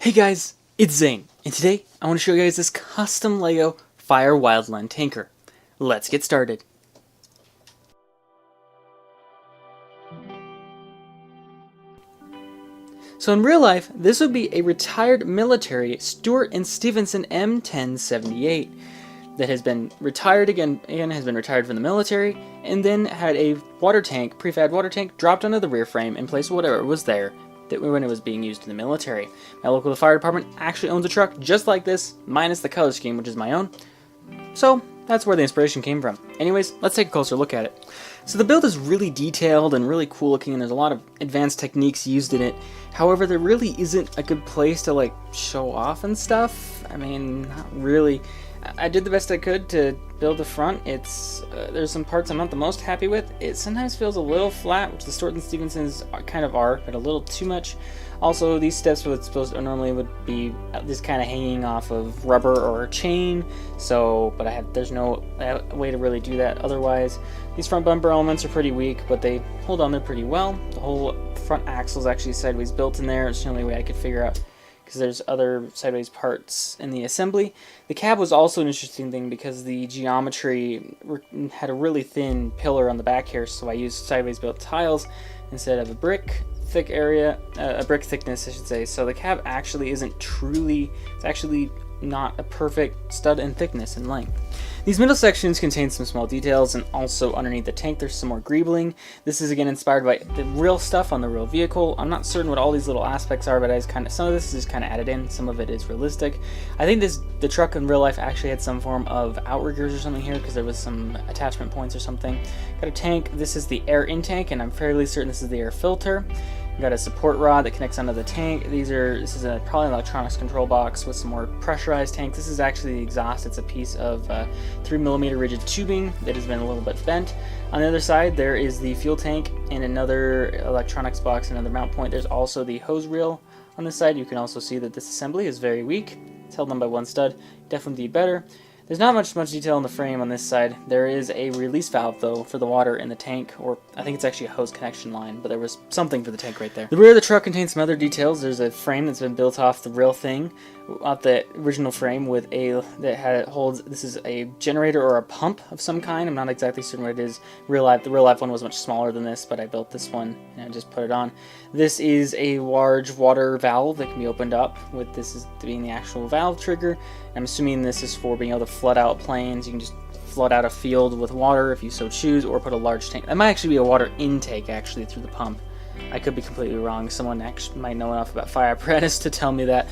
Hey guys, it's Zane, and today I want to show you guys this custom LEGO Fire Wildland tanker. Let's get started. So in real life, this would be a retired military Stuart and Stevenson M1078 that has been retired has been retired from the military, and then had a water tank, prefab water tank, dropped onto the rear frame in place of whatever was there when it was being used in the military. My local fire department actually owns a truck just like this, minus the color scheme, which is my own. So that's where the inspiration came from. Anyways, let's take a closer look at it. So the build is really detailed and really cool looking, and there's a lot of advanced techniques used in it. However, there really isn't a good place to like show off and stuff. I mean, not really. I did the best I could to build the front. There's some parts I'm not the most happy with. It sometimes feels a little flat, which the Stuart and Stevensons kind of are, but a little too much. Also, these steps normally would be just kind of hanging off of rubber or a chain. So, but there's no way to really do that otherwise. These front bumper elements are pretty weak, but they hold on there pretty well. The whole front axle is actually sideways built in there. It's the only way I could figure out, because there's other sideways parts in the assembly. The cab was also an interesting thing because the geometry had a really thin pillar on the back here, so I used sideways built tiles instead of a brick thickness, I should say. So the cab actually it's actually not a perfect stud in thickness and length. These middle sections contain some small details, and also underneath the tank there's some more greebling. This is again inspired by the real stuff on the real vehicle. I'm not certain what all these little aspects are, but some of this is kind of added in, some of it is realistic. I think the truck in real life actually had some form of outriggers or something here, because there was some attachment points or something. Got a tank. This is the air intake, and I'm fairly certain this is the air filter. Got a support rod that connects onto the tank. This is probably an electronics control box with some more pressurized tanks. This is actually the exhaust. It's a piece of 3mm rigid tubing that has been a little bit bent. On the other side, there is the fuel tank and another electronics box, another mount point. There's also the hose reel on this side. You can also see that this assembly is very weak. It's held on by one stud. Definitely be better. There's not much detail in the frame on this side. There is a release valve though for the water in the tank, or I think it's actually a hose connection line, but there was something for the tank right there. The rear of the truck contains some other details. There's a frame that's been built off the real thing, off the original frame, with this is a generator or a pump of some kind. I'm not exactly certain what it is. The real life one was much smaller than this, but I built this one and I just put it on. This is a large water valve that can be opened up, with this is being the actual valve trigger. I'm assuming this is for being able to flood out planes. You can just flood out a field with water if you so choose, or put a large tank. That might actually be a water intake actually through the pump. I could be completely wrong. Someone actually might know enough about fire apparatus to tell me that.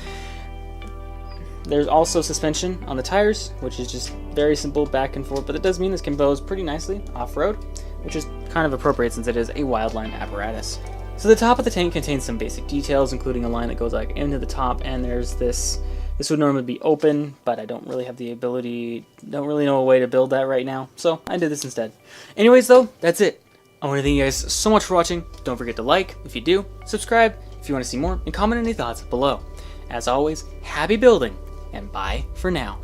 There's also suspension on the tires, which is just very simple back and forth, but it does mean this can pose pretty nicely off-road, which is kind of appropriate since it is a Wildland apparatus. So the top of the tank contains some basic details, including a line that goes like into the top, and there's this would normally be open, but I don't really know a way to build that right now, so I did this instead. Anyways though, that's it. I want to thank you guys so much for watching. Don't forget to like if you do, subscribe if you want to see more, and comment any thoughts below. As always, happy building, and bye for now.